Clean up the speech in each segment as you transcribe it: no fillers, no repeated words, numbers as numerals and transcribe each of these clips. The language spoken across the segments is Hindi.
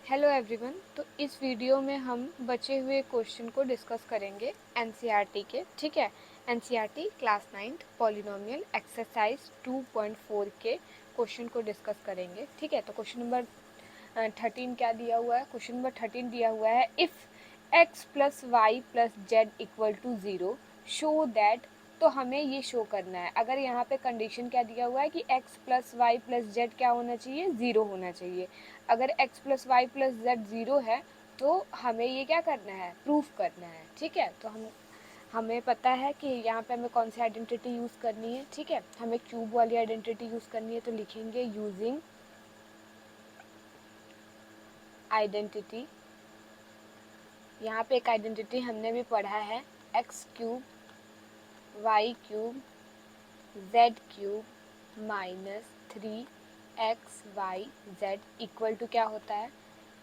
Hello everyone. तो इस वीडियो में हम बचे हुए क्वेश्चन को डिस्कस करेंगे एनसीईआरटी के। ठीक है, NCERT class 9th polynomial exercise 2.4 के क्वेश्चन को डिस्कस करेंगे। ठीक है, तो क्वेश्चन नंबर 13 क्या दिया हुआ है? क्वेश्चन नंबर 13 दिया हुआ है if x plus y plus z equal to 0 show that. तो हमें ये शो करना है। अगर यहाँ पे कंडीशन क्या दिया हुआ है कि x plus y plus z क्या होना चाहिए? 0 होना चाहिए। अगर x plus y plus z 0 है तो हमें ये क्या करना है? प्रूफ करना है। ठीक है, तो हमें पता है कि यहाँ पे हमें कौन सी आइडेंटिटी यूज़ करनी है। ठीक है, हमें क्यूब वाली आइडेंटिटी यूज़ करनी है, तो लिखेंगे यूजिंग आइडेंटिटी। यहाँ पे एक आइडेंटिटी हमने भी पढ़ा है, x cube y cube z cube minus 3xyz equal to क्या होता है?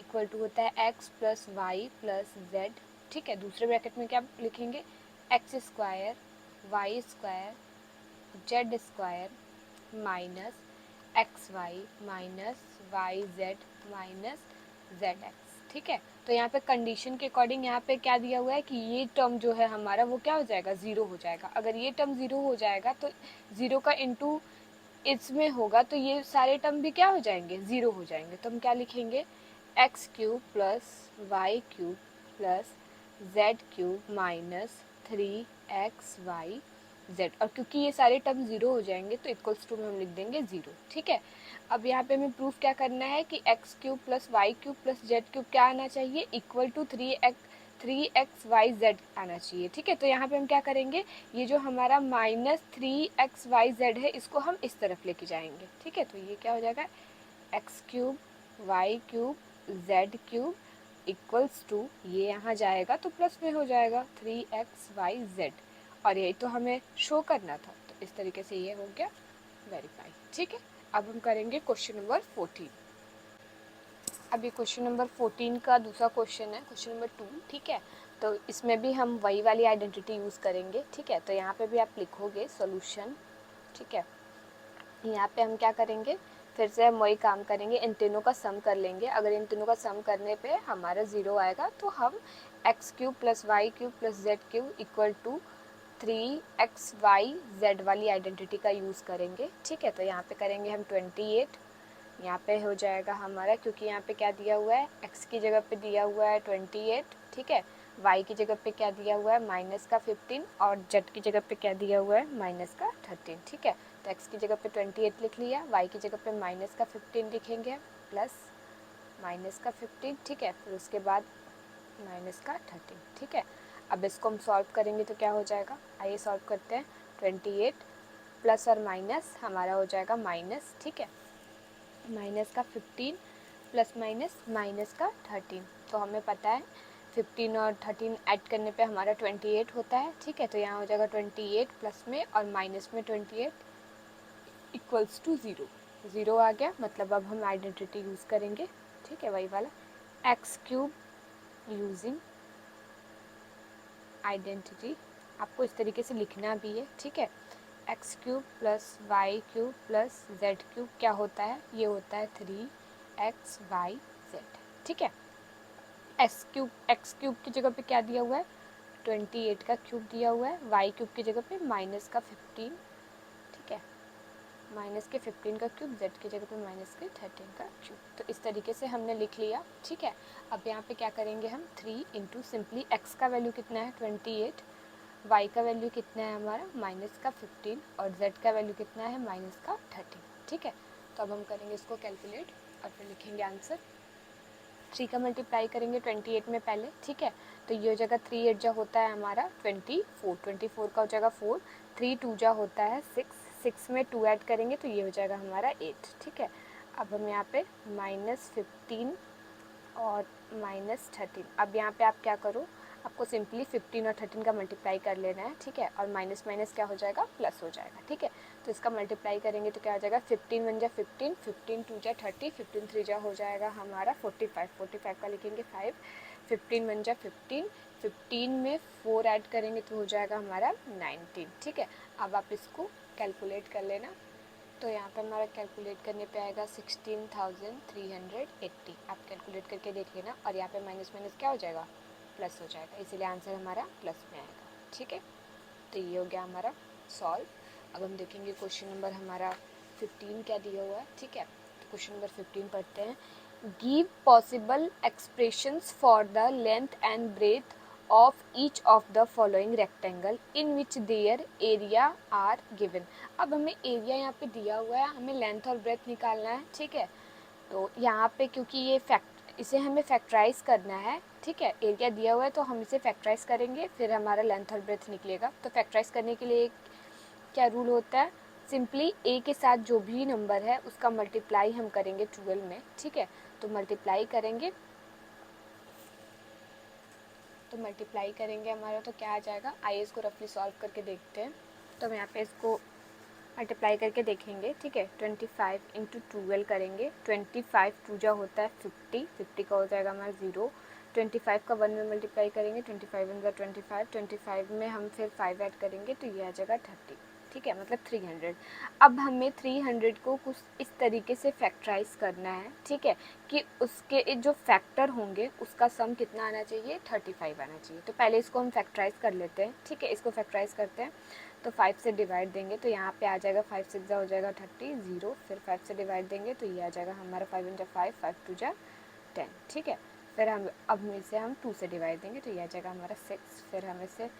इक्वल टू होता है x plus y plus z. ठीक है, दूसरे ब्रैकेट में क्या लिखेंगे? X square y square z square minus x y minus y z minus z x. ठीक है, तो यहाँ पे कंडीशन के अकॉर्डिंग यहाँ पे क्या दिया हुआ है कि ये टर्म जो है हमारा वो क्या हो जाएगा? 0 हो जाएगा। अगर ये टर्म 0 हो जाएगा तो 0 का इंटू इसमें होगा तो ये सारे टर्म भी क्या हो जाएंगे? 0 हो जाएंगे। तो हम क्या लिखेंगे? X cube plus y cube plus z cube minus 3xy z। और क्योंकि ये सारे टर्म 0 हो जाएंगे तो इक्वल्स टू में हम लिख देंगे 0। ठीक है, अब यहाँ पे हमें प्रूफ क्या करना है कि x cube plus y cube plus z cube क्या आना चाहिए? इक्वल टू 3xyz आना चाहिए। ठीक है, तो यहाँ पे हम क्या करेंगे? ये जो हमारा माइनस 3xyz है इसको हम इस तरफ लेके जाएंगे। ठीक है, तो ये क्या हो जाएगा? X cube y cube z cube equals to, ये यहाँ जाएगा तो प्लस में हो जाएगा 3xyz। और यही तो हमें शो करना था, तो इस तरीके से ये हो गया वेरीफाई। ठीक है, अब हम करेंगे क्वेश्चन नंबर 14। अभी क्वेश्चन नंबर 14 का दूसरा क्वेश्चन है, क्वेश्चन नंबर 2। ठीक है, तो इसमें भी हम वही वाली आइडेंटिटी यूज़ करेंगे। ठीक है, तो यहाँ पे भी आप लिखोगे सॉल्यूशन। ठीक है, यहाँ पे हम क्या करेंगे? फिर से हम वही काम करेंगे, इन तीनों का सम कर लेंगे। अगर इन तीनों का सम करने पे हमारा 0 आएगा तो हम x cube plus y cube plus z cube equal to 3xyz वाली आइडेंटिटी का यूज़ करेंगे। ठीक है, तो यहाँ पे करेंगे हम 28। यहाँ पे हो जाएगा हमारा, क्योंकि यहाँ पे क्या दिया हुआ है? x की जगह पे दिया हुआ है 28। ठीक है, y की जगह पे क्या दिया हुआ है? माइनस का 15। और z की जगह पे क्या दिया हुआ है? माइनस का 13। ठीक है, तो x की जगह पे 28 लिख लिया, y की जगह पे माइनस का 15 लिखेंगे प्लस माइनस का 15। ठीक है, फिर उसके बाद माइनस का 13। ठीक है, अब इसको हम सॉल्व करेंगे तो क्या हो जाएगा? आइए सॉल्व करते हैं। 28 प्लस और माइनस हमारा हो जाएगा माइनस। ठीक है, माइनस का 15 प्लस माइनस माइनस का 13। तो हमें पता है 15 और 13 ऐड करने पे हमारा 28 होता है। ठीक है, तो यहाँ हो जाएगा 28 प्लस में और माइनस में 28 इक्वल्स टू 0। 0 आ गया, मतलब अब हम आइडेंटिटी यूज़ करेंगे। ठीक है, वही वाला एक्स क्यूब यूजिंग आइडेंटिटी। आपको इस तरीके से लिखना भी है। ठीक है, x cube plus y cube plus z cube क्या होता है? ये होता है 3xyz। ठीक है, एक्स क्यूब की जगह पे क्या दिया हुआ है? 28 का क्यूब दिया हुआ है। वाई क्यूब की जगह पे माइनस का 15। ठीक है, माइनस के 15 का क्यूब, जेड की जगह पे माइनस के 13 का क्यूब। तो इस तरीके से हमने लिख लिया। ठीक है, अब यहाँ पे क्या करेंगे हम? 3 इंटू सिंपली एक्स का वैल्यू कितना है? 28। y का वैल्यू कितना है हमारा? माइनस का 15। और z का वैल्यू कितना है? माइनस का 13। ठीक है, तो अब हम करेंगे इसको कैलकुलेट और फिर लिखेंगे आंसर। 3 का मल्टीप्लाई करेंगे 28 में पहले। ठीक है, तो ये हो जाएगा 3 8 जा होता है हमारा 24। 24 का हो जाएगा 4। 3 2 जा होता है 6। 6 में 2 ऐड करेंगे तो ये हो जाएगा हमारा 8। ठीक है, अब हम यहाँ पे -15 और -13। अब यहाँ पे आप क्या करो? आपको सिंपली 15 और 13 का मल्टीप्लाई कर लेना है। ठीक है, और माइनस माइनस क्या हो जाएगा? प्लस हो जाएगा। ठीक है, तो इसका मल्टीप्लाई करेंगे तो क्या हो जाएगा? 15 1 जा 15, 15 2 जा 30, 15 3 जा हो जाएगा हमारा 45। 45 का लिखेंगे 5। 15 1 जा 15, 15 में 4 ऐड करेंगे तो हो जाएगा हमारा 19। ठीक है, अब आप इसको कैलकुलेट कर लेना। तो यहाँ पे हमारा कैलकुलेट करने पे आएगा 16,380। आप कैलकुलेट करके देख लेना, और यहाँ पे माइनस माइनस क्या हो जाएगा, प्लस हो जाएगा, इसीलिए आंसर हमारा प्लस में आएगा। ठीक है, तो ये हो गया हमारा सॉल्व। अब हम देखेंगे क्वेश्चन नंबर हमारा 15 क्या दिया हुआ है। ठीक है, तो क्वेश्चन नंबर 15 पढ़ते हैं। Give possible expressions for the length and breadth of each of the following rectangle in which their area are given। अब हमें एरिया यहाँ पे दिया हुआ है, हमें लेंथ और ब्रेथ निकालना है। ठीक है, तो यहाँ पे क्योंकि ये इसे हमें फैक्टराइज करना है। ठीक है, एरिया दिया हुआ है तो हम इसे फैक्टराइज करेंगे, फिर हमारा लेंथ और ब्रेथ निकलेगा। तो फैक्टराइज करने के लिए क्या रूल होता है, सिंपली ए के साथ जो भी नंबर है उसका मल्टीप्लाई हम करेंगे 12 में। ठीक है, तो मल्टीप्लाई करेंगे हमारा तो क्या आ जाएगा, आइए इसको रफली सॉल्व करके देखते हैं। तो हम यहाँ पे इसको मल्टीप्लाई करके देखेंगे। ठीक है, 25 इंटू 12 करेंगे, 25 टू जा होता है 50 का हो जाएगा हमारा 0। 25 का 1 में मल्टीप्लाई करेंगे, 25 × 25 में हम फिर 5 ऐड करेंगे तो ये आ जाएगा 30। ठीक है, मतलब 300। अब हमें 300 को कुछ इस तरीके से फैक्टराइज करना है। ठीक है, कि उसके जो फैक्टर होंगे उसका सम कितना आना चाहिए, 35 आना चाहिए। तो पहले इसको हम फैक्टराइज कर लेते हैं। ठीक है, इसको फैक्टराइज करते हैं तो 5 से डिवाइड देंगे तो यहाँ पे आ जाएगा 5 6 हो जाएगा 30, 0। फिर 5 से डिवाइड देंगे तो ये आ जाएगा हमारा 5 × 5, 5 2 जा 10। ठीक है, फिर हम इसे 2 से डिवाइड देंगे तो ये आ जाएगा हमारा 6। फिर हम इसे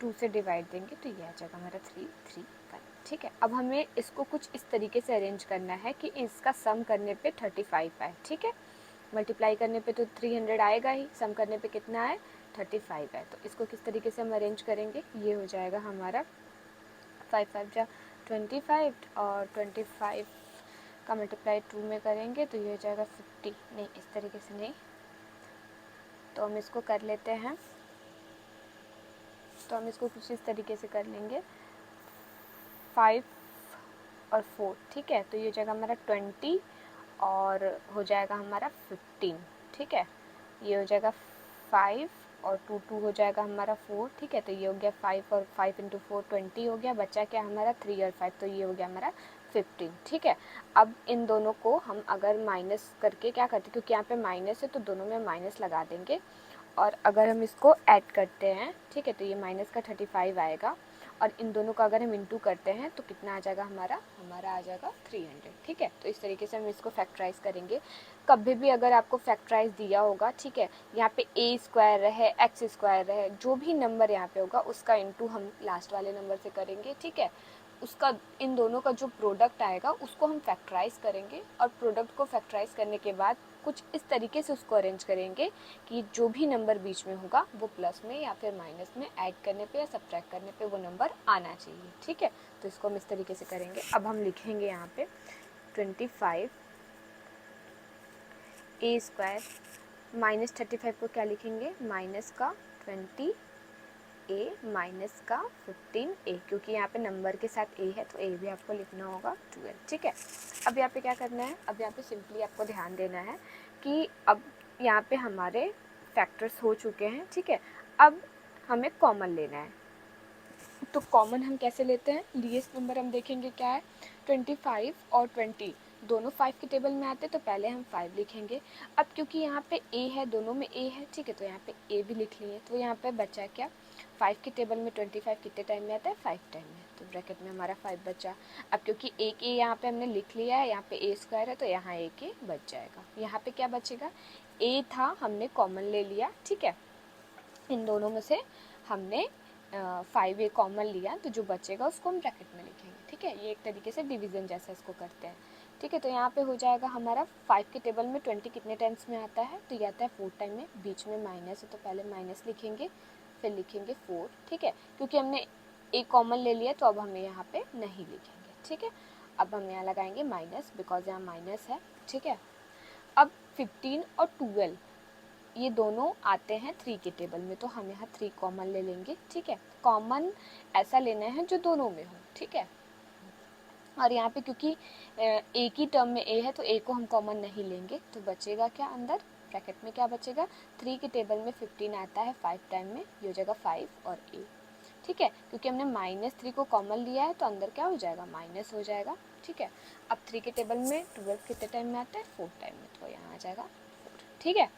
2 से डिवाइड देंगे तो ये आ जाएगा हमारा 3 3 1। ठीक है, अब हमें इसको कुछ इस तरीके से अरेंज करना है कि इसका सम करने पे 35 आए। ठीक है, मल्टीप्लाई करने पे तो 300 आएगा ही, सम करने पे कितना है, 35 है। तो इसको किस तरीके से हम अरेंज करेंगे, ये हो जाएगा हमारा 5 5 जा 25, और 25 का मल्टीप्लाई 2 में करेंगे तो ये हो जाएगा 50। नहीं, इस तरीके से नहीं, तो हम इसको कर लेते हैं। तो हम इसको कुछ इस तरीके से कर लेंगे, 5 और 4। ठीक है, तो ये हो जाएगा हमारा 20 और हो जाएगा हमारा 15। ठीक है, ये हो जाएगा 5 और 2 2 हो जाएगा हमारा 4। ठीक है, तो ये हो गया 5 और 5 × 4 20 हो गया, बचा क्या हमारा 3 और 5, तो ये हो गया हमारा 15। ठीक है, अब इन दोनों को हम अगर माइनस करके क्या करते हैं, क्योंकि यहाँ पे माइनस है तो दोनों में माइनस लगा देंगे, और अगर हम इसको ऐड करते हैं, ठीक है, तो ये माइनस का 35 आएगा, और इन दोनों का अगर हम इंटू करते हैं तो कितना आ जाएगा हमारा आ जाएगा 300। ठीक है, तो इस तरीके से हम इसको फैक्टराइज करेंगे। कभी भी अगर आपको फैक्टराइज दिया होगा, ठीक है, यहाँ पे a² रहे, x² रहे, जो भी नंबर यहाँ पे होगा उसका इंटू हम लास्ट वाले नंबर से करेंगे। ठीक है, उसका इन दोनों का जो प्रोडक्ट आएगा उसको हम फैक्टराइज करेंगे, और प्रोडक्ट को फैक्टराइज करने के बाद कुछ इस तरीके से उसको अरेंज करेंगे कि जो भी नंबर बीच में होगा वो प्लस में या फिर माइनस में ऐड करने पे या सब्ट्रैक्ट करने पे वो नंबर आना चाहिए। ठीक है, तो इसको हम इस तरीके से करेंगे। अब हम लिखेंगे यहाँ पे 25 a² माइनस 35 को क्या लिखेंगे, माइनस का 20 a माइनस का 15 a, क्योंकि यहाँ पे नंबर के साथ a है तो a भी आपको लिखना होगा 12। ठीक है, अब यहाँ पे क्या करना है, अब यहाँ पे सिंपली आपको ध्यान देना है कि अब यहाँ पे हमारे फैक्टर्स हो चुके हैं। ठीक है, अब हमें कॉमन लेना है। तो कॉमन हम कैसे लेते हैं, लीस्ट नंबर हम देखेंगे क्या है, 25 और 20 दोनों 5 के टेबल में आते हैं, तो पहले हम 5 लिखेंगे। अब क्योंकि यहाँ पे a है, दोनों में a है, ठीक है, तो यहाँ पे a भी लिख लिए। तो यहाँ पे बचा क्या, 5 के टेबल में 25 कितने टाइम में आता है, 5 टाइम में, तो ब्रैकेट में हमारा 5 बचा। अब क्योंकि एक a यहाँ पे हमने लिख लिया है, यहाँ पे a² है तो यहाँ एक a बच जाएगा। यहाँ पे क्या बचेगा, a था हमने कॉमन ले लिया। ठीक है, इन दोनों में से हमने 5 ए कॉमन लिया, तो जो बचेगा उसको हम ब्रैकेट में लिखेंगे। ठीक है, ये एक तरीके से डिवीज़न जैसा इसको करते हैं। ठीक है, तो यहाँ पे हो जाएगा हमारा 5 के टेबल में 20 कितने टाइम्स में आता है, तो ये आता है 4 टाइम में, बीच में माइनस है तो पहले माइनस लिखेंगे, फिर लिखेंगे 4। ठीक है, क्योंकि हमने ए कॉमन ले लिया तो अब हमें यहाँ पे नहीं लिखेंगे। ठीक है, अब हम यहाँ लगाएंगे माइनस, बिकॉज यहाँ माइनस है। ठीक है, अब 15 और 12 ये दोनों आते हैं 3 के टेबल में, तो हम यहाँ 3 कॉमन ले लेंगे। ठीक है, कॉमन ऐसा लेना है जो दोनों में हो। ठीक है, और यहाँ पे क्योंकि एक ही टर्म में a है तो a को हम कॉमन नहीं लेंगे, तो बचेगा क्या अंदर ब्रैकेट में, क्या बचेगा, 3 के टेबल में 15 आता है 5 टाइम में, ये हो जाएगा 5 और a। ठीक है, क्योंकि हमने -3 को कॉमन लिया है तो अंदर क्या हो जाएगा, माइनस हो जाएगा। ठीक है, अब 3 के टेबल में 12 कितने टाइम में आता है, 4 टाइम में, तो यहाँ आ जाएगा 4। ठीक है,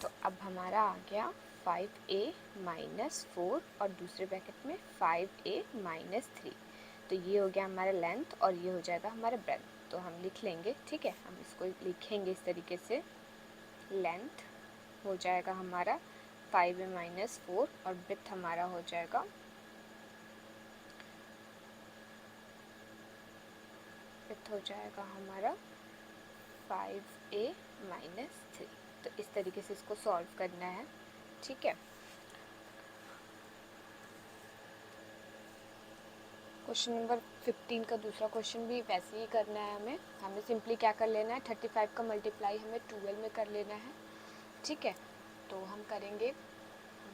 तो अब हमारा आ गया 5a माइनस 4 और दूसरे ब्रैकेट में 5a माइनस 3। तो ये हो गया हमारा लेंथ और ये हो जाएगा हमारा ब्रेथ। तो हम लिख लेंगे, ठीक है, हम इसको लिखेंगे इस तरीके से, लेंथ हो जाएगा हमारा 5a माइनस 4 और ब्रेथ हमारा हो जाएगा हमारा 5a माइनस 3। तो इस तरीके से इसको सॉल्व करना है। ठीक है, क्वेश्चन नंबर 15 का दूसरा क्वेश्चन भी वैसे ही करना है हमें सिंपली क्या कर लेना है, 35 का मल्टीप्लाई हमें 12 में कर लेना है। ठीक है, तो हम करेंगे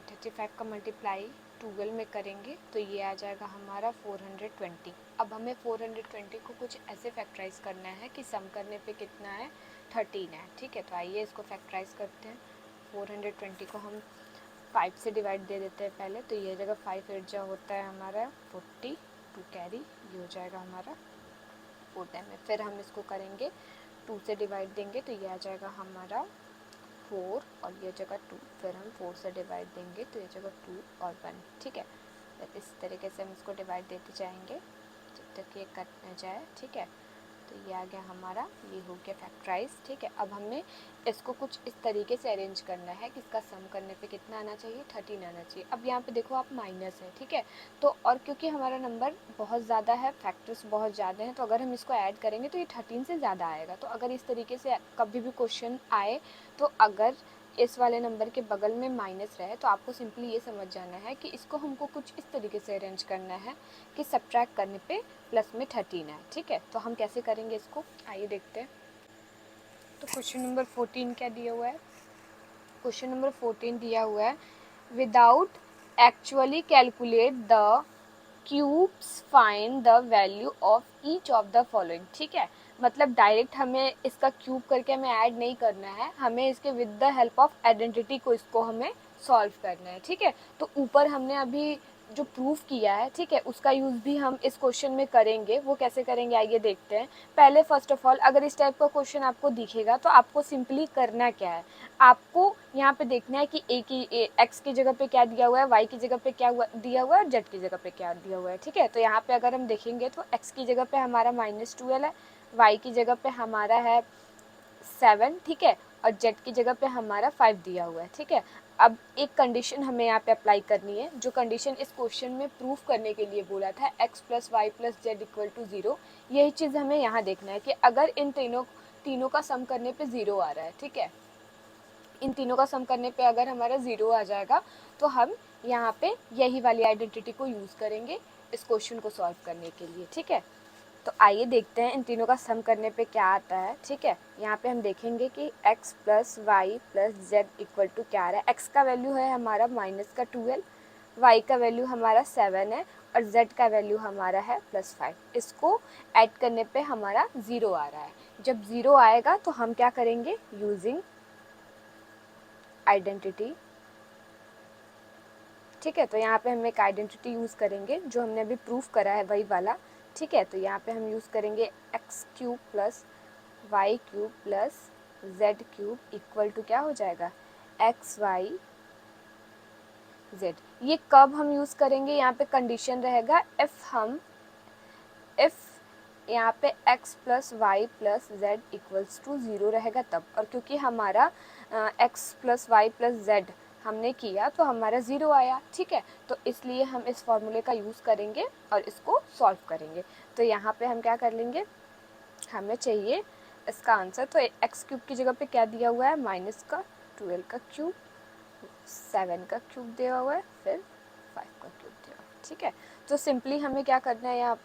35 का मल्टीप्लाई 12 में करेंगे तो ये आ जाएगा हमारा 420। अब हमें 420 को कुछ ऐसे फैक्टराइज करना है कि सम करने पे कितना है, 13 है। ठीक है, तो आइए इसको फैक्टराइज करते हैं। 420 को हम 5 से डिवाइड दे देते हैं पहले, तो ये जगह 5 8 जा होता है हमारा 40, 2 कैरी, ये हो जाएगा हमारा 4 टाइम में। फिर हम इसको करेंगे 2 से डिवाइड देंगे तो ये आ जाएगा हमारा 4 और ये जगह 2, फिर हम 4 से डिवाइड देंगे तो ये जगह 2 और 1। ठीक है, तो इस तरीके से हम इसको डिवाइड देते जाएंगे जब तक ये कट न जाए। ठीक है, तो ये आ गया हमारा, ये हो गया फैक्टराइज। ठीक है, अब हमें इसको कुछ इस तरीके से अरेंज करना है कि इसका सम करने पे कितना आना चाहिए, 13 आना चाहिए। अब यहाँ पे देखो आप माइनस है, ठीक है, तो और क्योंकि हमारा नंबर बहुत ज़्यादा है, फैक्टर्स बहुत ज़्यादा हैं, तो अगर हम इसको ऐड करेंगे तो ये 13 से ज़्यादा आएगा। तो अगर इस तरीके से कभी भी क्वेश्चन आए तो अगर इस वाले नंबर के बगल में माइनस रहे तो आपको सिंपली ये समझ जाना है कि इसको हमको कुछ इस तरीके से अरेंज करना है कि सब्ट्रैक्ट करने पे प्लस में 13 है। ठीक है, तो हम कैसे करेंगे इसको, आइए देखते हैं। तो क्वेश्चन नंबर 14 क्या दिया हुआ है, क्वेश्चन नंबर 14 दिया हुआ है, without actually calculate the cubes find the value of each of the following. ठीक है, मतलब डायरेक्ट हमें इसका क्यूब करके हमें ऐड नहीं करना है, हमें इसके with the help of identity को इसको हमें सॉल्व करना है। ठीक है, तो ऊपर हमने अभी जो प्रूफ किया है, ठीक है, उसका यूज़ भी हम इस क्वेश्चन में करेंगे। वो कैसे करेंगे आइए देखते हैं। पहले फर्स्ट ऑफ ऑल अगर इस टाइप का क्वेश्चन आपको दिखेगा तो आपको सिंपली करना क्या है, आपको यहाँ पे देखना है कि एक्स की जगह पे क्या दिया हुआ है, वाई की जगह पे क्या दिया हुआ है और जेड की जगह पे क्या दिया हुआ है। ठीक है, तो यहाँ पे अगर हम देखेंगे तो एक्स की जगह पे हमारा -12 है, वाई की जगह पे हमारा है 7, ठीक है, और जेड की जगह पे हमारा 5 दिया हुआ है। ठीक है, अब एक कंडीशन हमें यहाँ पे अप्लाई करनी है, जो कंडीशन इस क्वेश्चन में प्रूफ करने के लिए बोला था, x + y + z = 0। यही चीज़ हमें यहाँ देखना है कि अगर इन तीनों का सम करने पे 0 आ रहा है, ठीक है, इन तीनों का सम करने पे अगर हमारा 0 आ जाएगा तो हम यहाँ पे यही वाली आइडेंटिटी को यूज़ करेंगे इस क्वेश्चन को सॉल्व करने के लिए। ठीक है, तो आइए देखते हैं इन तीनों का सम करने पे क्या आता है। ठीक है, यहाँ पे हम देखेंगे कि x + y + z = क्या आ रहा है। x का वैल्यू है हमारा -12, y का वैल्यू हमारा 7 है और z का वैल्यू हमारा है +5। इसको ऐड करने पे हमारा 0 आ रहा है। जब 0 आएगा तो हम क्या करेंगे, यूजिंग आइडेंटिटी। ठीक है, तो यहाँ पे हम एक आइडेंटिटी यूज़ करेंगे जो हमने अभी प्रूफ करा है वही वाला। ठीक है, तो यहाँ पे हम यूज़ करेंगे x³ + y³ + z³ = क्या हो जाएगा, xy z। ये कब हम यूज़ करेंगे, यहाँ पे कंडीशन रहेगा इफ़ यहाँ पे x + y + z = 0 रहेगा तब। और क्योंकि हमारा x + y + z हमने किया तो हमारा 0 आया। ठीक है, तो इसलिए हम इस फॉर्मूले का यूज़ करेंगे और इसको सॉल्व करेंगे। तो यहाँ पे हम क्या कर लेंगे, हमें चाहिए इसका आंसर। तो x³ की जगह पे क्या दिया हुआ है, -12 का क्यूब, 7 का क्यूब दिया हुआ है, फिर 5 का क्यूब दिया हुआ है। ठीक है, तो सिंपली हमें क्या करना है, यहाँ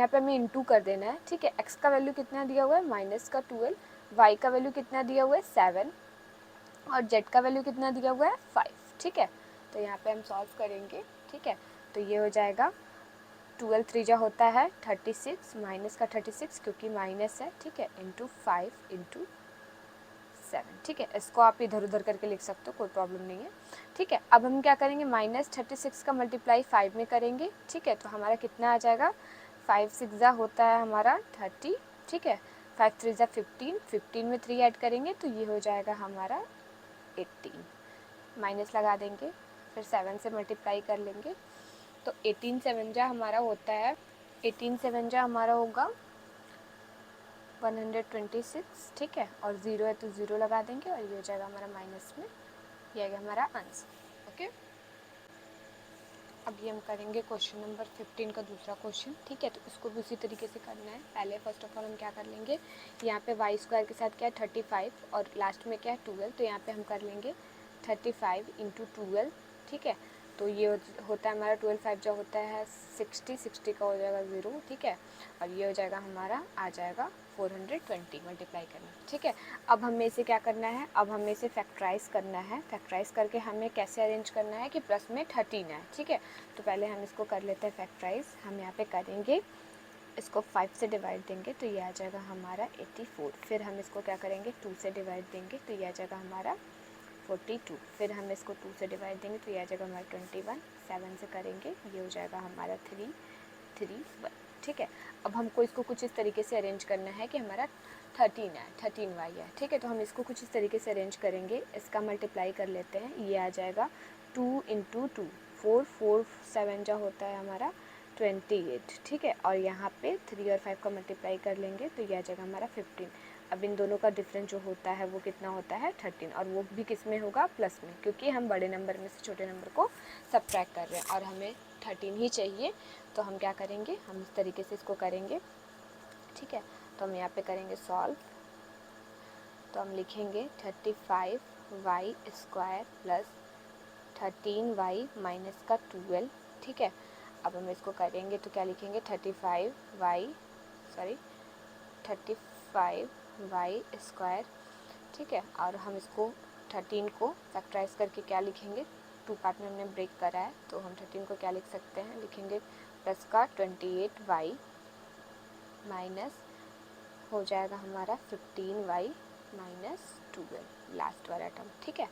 पे हमें इंटू कर देना है। ठीक है, x का वैल्यू कितना दिया हुआ है, -12, y का वैल्यू कितना दिया हुआ है 7 और z का वैल्यू कितना दिया हुआ है 5। ठीक है, तो यहाँ पे हम सॉल्व करेंगे। ठीक है, तो ये हो जाएगा 12 3 होता है 36, माइनस का 36 क्योंकि माइनस है। ठीक है, इंटू 5 इंटू 7, ठीक है। इसको आप इधर उधर करके लिख सकते हो, कोई प्रॉब्लम नहीं है, ठीक है। अब हम क्या करेंगे, -36 का मल्टीप्लाई 5 में करेंगे, ठीक है। तो हमारा कितना आ जाएगा, 5 6 जा होता है हमारा 30, ठीक है। 5 3 जा 15, 15 में 3 ऐड करेंगे तो ये हो जाएगा हमारा 18, माइनस लगा देंगे, फिर 7 से मल्टीप्लाई कर लेंगे तो 18 7 जा हमारा होता है, 18 7 जा हमारा होगा 126, ठीक है। और 0 है तो 0 लगा देंगे और ये हो जाएगा हमारा माइनस में, ये आ गया हमारा आंसर, ओके। अब ये हम करेंगे क्वेश्चन नंबर 15 का दूसरा क्वेश्चन, ठीक है। तो इसको भी उसी तरीके से करना है। पहले फर्स्ट ऑफ ऑल हम क्या कर लेंगे, यहाँ पे वाई स्क्वायर के साथ क्या है 35 और लास्ट में क्या है 12, तो यहाँ पे हम कर लेंगे 35 × 12, ठीक है। तो ये होता है हमारा 12 5 जो होता है 60, 60 का हो जाएगा 0, ठीक है। और ये हो जाएगा हमारा आ जाएगा 420 मल्टीप्लाई करना, ठीक है। अब हमें इसे क्या करना है, अब हमें इसे फैक्टराइज करना है। फैक्टराइज करके हमें कैसे अरेंज करना है कि प्लस में 13 है, ठीक है। तो पहले हम इसको कर लेते हैं फैक्टराइज। हम यहाँ पे करेंगे, इसको 5 से डिवाइड देंगे तो ये आ जाएगा हमारा 84, फिर हम इसको क्या करेंगे 2 से डिवाइड देंगे तो ये आ जाएगा हमारा 42, फिर हम इसको 2 से डिवाइड देंगे तो ये आ जाएगा हमारा 21, 7 से करेंगे ये हो जाएगा हमारा 3 3 1, ठीक है। अब हमको इसको कुछ इस तरीके से अरेंज करना है कि हमारा 13 है, 13y है, ठीक है। तो हम इसको कुछ इस तरीके से अरेंज करेंगे, इसका मल्टीप्लाई कर लेते हैं, ये आ जाएगा 2 × 2 4 4 7 जो होता है हमारा 28, ठीक है। और यहाँ पे 3 और 5 का मल्टीप्लाई कर लेंगे तो ये आ जाएगा हमारा 15। अब इन दोनों का डिफरेंस जो होता है वो कितना होता है 13, और वो भी किस में होगा, प्लस में, क्योंकि हम बड़े नंबर में से छोटे नंबर को सब्ट्रैक्ट कर रहे हैं और हमें 13 ही चाहिए। तो हम क्या करेंगे, हम इस तरीके से इसको करेंगे, ठीक है। तो हम यहाँ पे करेंगे सॉल्व, तो हम लिखेंगे 35y square plus 13y minus का 12, ठीक है। अब हम इसको करेंगे तो क्या लिखेंगे 35y स्क्वायर, ठीक है। और हम इसको 13 को फैक्टराइज करके क्या लिखेंगे, 2 पार्ट में हमने ब्रेक करा है तो हम 13 को क्या लिख सकते हैं, लिखेंगे प्लस का 28y माइनस हो जाएगा हमारा 15y माइनस 12, लास्ट वाला टर्म, ठीक है।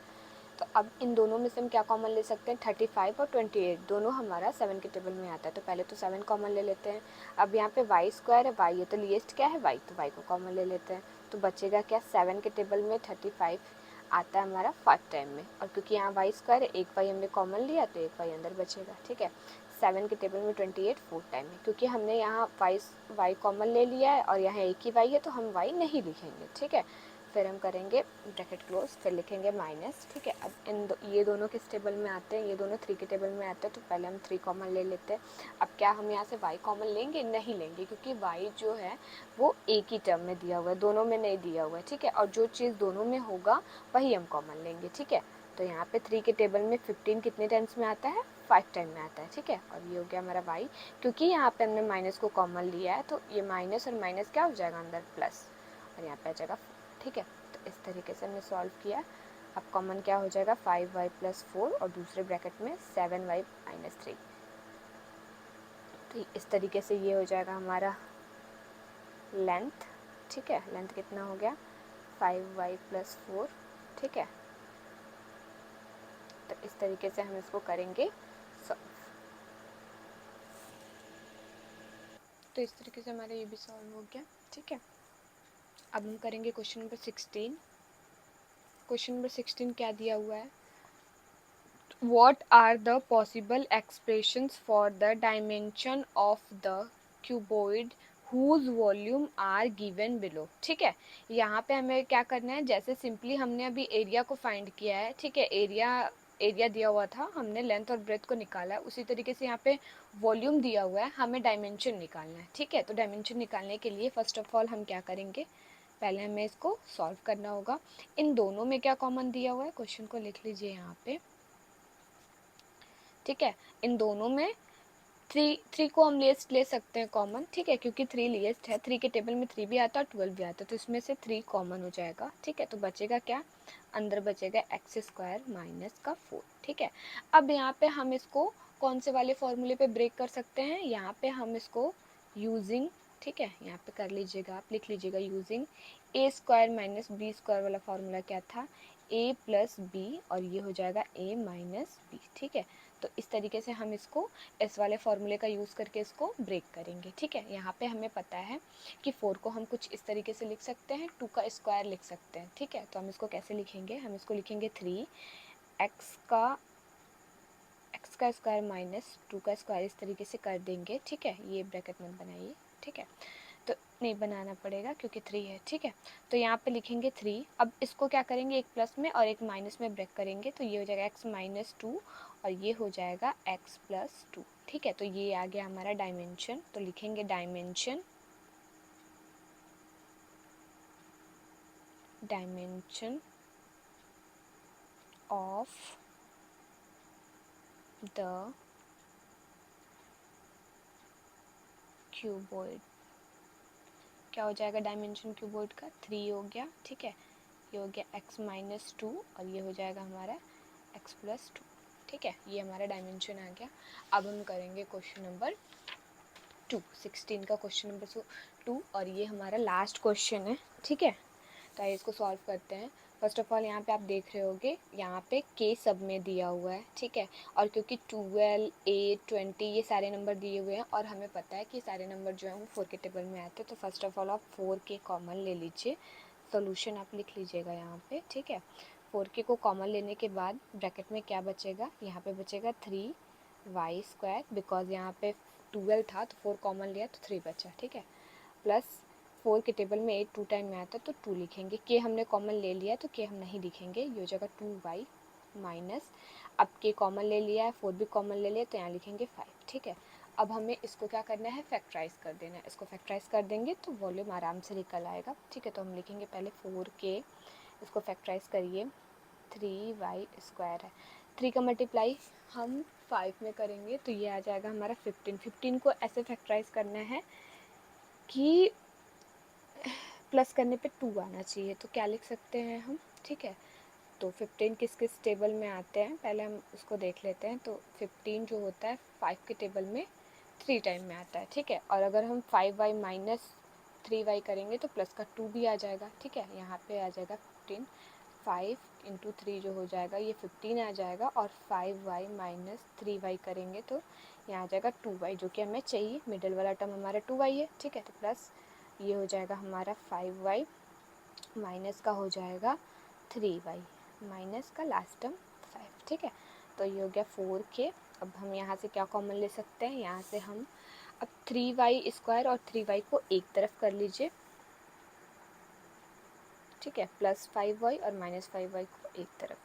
तो अब इन दोनों में से हम क्या कॉमन ले सकते हैं, 35 और 28 दोनों हमारा 7 के टेबल में आता है, तो पहले तो 7 कॉमन ले लेते हैं। अब यहाँ पे y स्क्वायर है, y है तो लीस्ट क्या है y, तो y को कॉमन ले लेते हैं। तो बचेगा क्या, 7 के टेबल में 35 आता है हमारा 5 टाइम में, और क्योंकि यहाँ y स्क्वायर है, एक y हमने कॉमन लिया तो एक y अंदर बचेगा, ठीक है। 7 के टेबल में 28 4 टाइम में, क्योंकि हमने यहाँ y कॉमन ले लिया है और यहाँ एक ही y है तो हम y नहीं लिखेंगे, ठीक है। फिर हम करेंगे ब्रैकेट क्लोज, फिर लिखेंगे माइनस, ठीक है। अब ये दोनों किस टेबल में आते हैं, ये दोनों 3 के टेबल में आते हैं, तो पहले हम 3 कॉमन ले लेते हैं। अब क्या हम यहाँ से y कॉमन लेंगे, नहीं लेंगे, क्योंकि y जो है वो एक ही टर्म में दिया हुआ है, दोनों में नहीं दिया हुआ है, ठीक है। और जो चीज़ दोनों में होगा वही हम कॉमन लेंगे, ठीक है। तो यहाँ पे 3 के टेबल में 15 कितने टाइम्स में आता है, 5 टाइम में आता है, ठीक है। और ये हो गया हमारा y, क्योंकि यहाँ पे हमने माइनस को कॉमन लिया है तो ये माइनस और माइनस क्या हो जाएगा अंदर प्लस, और यहाँ पे आ जाएगा, ठीक है। तो इस तरीके से हमने सॉल्व किया। अब कॉमन क्या हो जाएगा 5y + 4 और दूसरे ब्रैकेट में 7y - 3, तो इस तरीके से ये हो जाएगा हमारा लेंथ, ठीक है। लेंथ कितना हो गया 5y + 4, ठीक है। तो इस तरीके से हम इसको करेंगे सॉल्व। तो इस तरीके से हमारा ये भी सॉल्व हो गया, ठीक है। अब हम करेंगे क्वेश्चन नंबर 16। क्वेश्चन नंबर 16 क्या दिया हुआ है, What are the possible expressions for the dimension of the cuboid whose volume are given below, ठीक है। यहाँ पे हमें क्या करना है, जैसे सिंपली हमने अभी एरिया को फाइंड किया है, ठीक है। एरिया दिया हुआ था, हमने लेंथ और ब्रेथ को निकाला है, उसी तरीके से यहाँ पे वॉल्यूम दिया हुआ है, हमें डायमेंशन निकालना है, ठीक है। तो डायमेंशन निकालने के लिए फर्स्ट ऑफ ऑल हम क्या करेंगे, पहले हमें इसको सॉल्व करना होगा। इन दोनों में क्या कॉमन दिया हुआ है, क्वेश्चन को लिख लीजिए यहाँ पे, ठीक है। इन दोनों में 3 को हम लिस्ट ले सकते हैं कॉमन, ठीक है, क्योंकि 3 लिस्ट है, 3 के टेबल में 3 भी आता है और 12 भी आता है, तो इसमें से 3 कॉमन हो जाएगा, ठीक है। तो बचेगा क्या, अंदर बचेगा x² - का 4, ठीक है। अब यहाँ पे हम इसको कौन से वाले फॉर्मूले पे ब्रेक कर सकते हैं, यहाँ पे हम इसको यूजिंग ठीक है, यहाँ पे कर लीजिएगा, आप लिख लीजिएगा using a square minus b square वाला फार्मूला क्या था, ए प्लस बी, और ये हो जाएगा ए माइनस बी। ठीक है, तो इस तरीके से हम इसको इस वाले फार्मूले का यूज़ करके इसको ब्रेक करेंगे। ठीक है, यहाँ पे हमें पता है कि 4 को हम कुछ इस तरीके से लिख सकते हैं, 2 का स्क्वायर लिख सकते हैं। ठीक है, तो हम इसको कैसे लिखेंगे, हम इसको लिखेंगे 3 एक्स का स्क्वायर माइनस 2 का स्क्वायर, इस तरीके से कर देंगे। ठीक है, ये ब्रैकेट मत बनाइए। ठीक है, तो नहीं बनाना पड़ेगा क्योंकि 3 है। ठीक है, तो यहाँ पे लिखेंगे 3। अब इसको क्या करेंगे, एक प्लस में और एक माइनस में ब्रेक करेंगे, तो ये हो जाएगा x माइनस 2 और ये हो जाएगा x प्लस 2। ठीक है, तो ये आ गया हमारा डायमेंशन। तो लिखेंगे डायमेंशन ऑफ द क्यूबॉइड। क्या हो जाएगा डायमेंशन क्यूबॉइड का, 3 हो गया। ठीक है, ये हो गया x माइनस 2 और ये हो जाएगा हमारा x प्लस 2। ठीक है, ये हमारा डायमेंशन आ गया। अब हम करेंगे क्वेश्चन नंबर 2, 16 का क्वेश्चन नंबर 2, और ये हमारा लास्ट क्वेश्चन है। ठीक है, तो आइए इसको सॉल्व करते हैं। फर्स्ट ऑफ ऑल यहाँ पे आप देख रहे होगे, यहाँ पे k सब में दिया हुआ है। ठीक है, और क्योंकि 12, 8, 20 ये सारे नंबर दिए हुए हैं और हमें पता है कि सारे नंबर जो है वो 4 के टेबल में आते हैं, तो फर्स्ट ऑफ ऑल आप 4k कॉमन ले लीजिए। सोल्यूशन आप लिख लीजिएगा यहाँ पे। ठीक है, 4k को कॉमन लेने के बाद ब्रैकेट में क्या बचेगा, यहाँ पे बचेगा 3y स्क्वायर, बिकॉज यहाँ पे 12 था तो 4 कॉमन लिया तो 3 बचा। ठीक है, प्लस 4 के टेबल में 8 2 टाइम में आता है तो 2 लिखेंगे। के हमने कॉमन ले लिया है तो के हम नहीं लिखेंगे, ये हो जाएगा 2y माइनस, अब के कॉमन ले लिया है, 4 भी कॉमन ले लिया तो यहाँ लिखेंगे 5। ठीक है, अब हमें इसको क्या करना है, फैक्टराइज कर देना है। इसको फैक्टराइज कर देंगे तो वॉल्यूम आराम से निकल आएगा। ठीक है, तो हम लिखेंगे पहले 4k, इसको फैक्टराइज करिए, 3y स्क्वायर है, 3 का मल्टीप्लाई हम 5 में करेंगे तो ये आ जाएगा हमारा 15 को ऐसे फैक्टराइज करना है कि प्लस करने पे 2 आना चाहिए, तो क्या लिख सकते हैं हम। ठीक है, तो 15 किस किस टेबल में आते हैं पहले हम उसको देख लेते हैं। तो 15 जो होता है 5 के टेबल में 3 टाइम में आता है। ठीक है, और अगर हम 5y माइनस 3y करेंगे तो प्लस का 2 भी आ जाएगा। ठीक है, यहाँ पे आ जाएगा 15, 5 इंटू 3 जो हो जाएगा ये 15 आ जाएगा, और 5y माइनस 3y करेंगे तो यहाँ आ जाएगा 2y, जो कि हमें चाहिए। मिडल वाला टर्म हमारा 2y है। ठीक है, तो प्लस ये हो जाएगा हमारा 5y माइनस का हो जाएगा 3y माइनस का लास्ट टर्म 5। ठीक है, तो ये हो गया 4k। अब हम यहाँ से क्या कॉमन ले सकते हैं, यहाँ से हम अब 3y स्क्वायर और 3y को एक तरफ कर लीजिए। ठीक है, प्लस 5y और माइनस 5y को एक तरफ,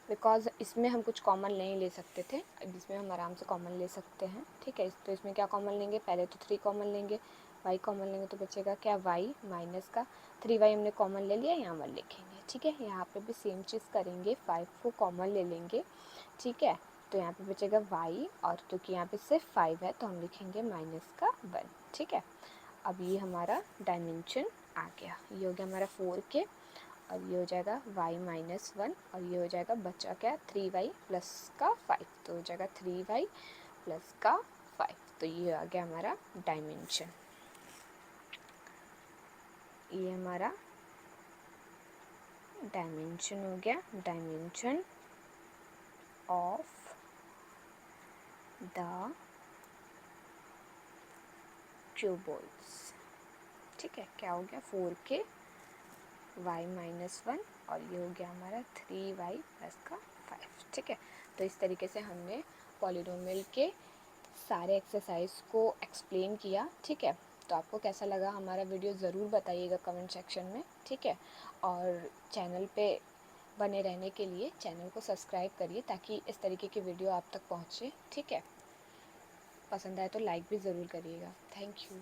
बिकॉज इसमें हम कुछ कॉमन नहीं ले सकते थे, अब इसमें हम आराम से कॉमन ले सकते हैं। ठीक है, तो इसमें क्या कॉमन लेंगे, पहले तो 3 कॉमन लेंगे, y कॉमन लेंगे तो बचेगा क्या, y माइनस का 3y हमने कॉमन ले लिया, यहाँ 1 लिखेंगे। ठीक है, यहाँ पे भी सेम चीज़ करेंगे, 5 को कॉमन ले लेंगे। ठीक है, तो यहाँ पे बचेगा y, और क्योंकि यहाँ पे सिर्फ 5 है तो हम लिखेंगे माइनस का 1। ठीक है, अब ये हमारा डायमेंशन आ गया, ये हो गया हमारा 4k, और ये हो जाएगा y माइनस 1, और ये हो जाएगा बचा क्या, 3y प्लस का 5, तो हो जाएगा 3y प्लस का 5। तो ये आ गया हमारा डायमेंशन, ये हमारा डायमेंशन हो गया, डायमेंशन ऑफ द क्यूबॉइड्स। ठीक है, क्या हो गया, 4k y माइनस 1, और ये हो गया हमारा 3y प्लस का 5। ठीक है, तो इस तरीके से हमने पॉलीनोमियल के सारे एक्सरसाइज को एक्सप्लेन किया। ठीक है, तो आपको कैसा लगा हमारा वीडियो ज़रूर बताइएगा कमेंट सेक्शन में। ठीक है, और चैनल पे बने रहने के लिए चैनल को सब्सक्राइब करिए ताकि इस तरीके की वीडियो आप तक पहुँचे। ठीक है, पसंद आए तो लाइक भी ज़रूर करिएगा। Thank you.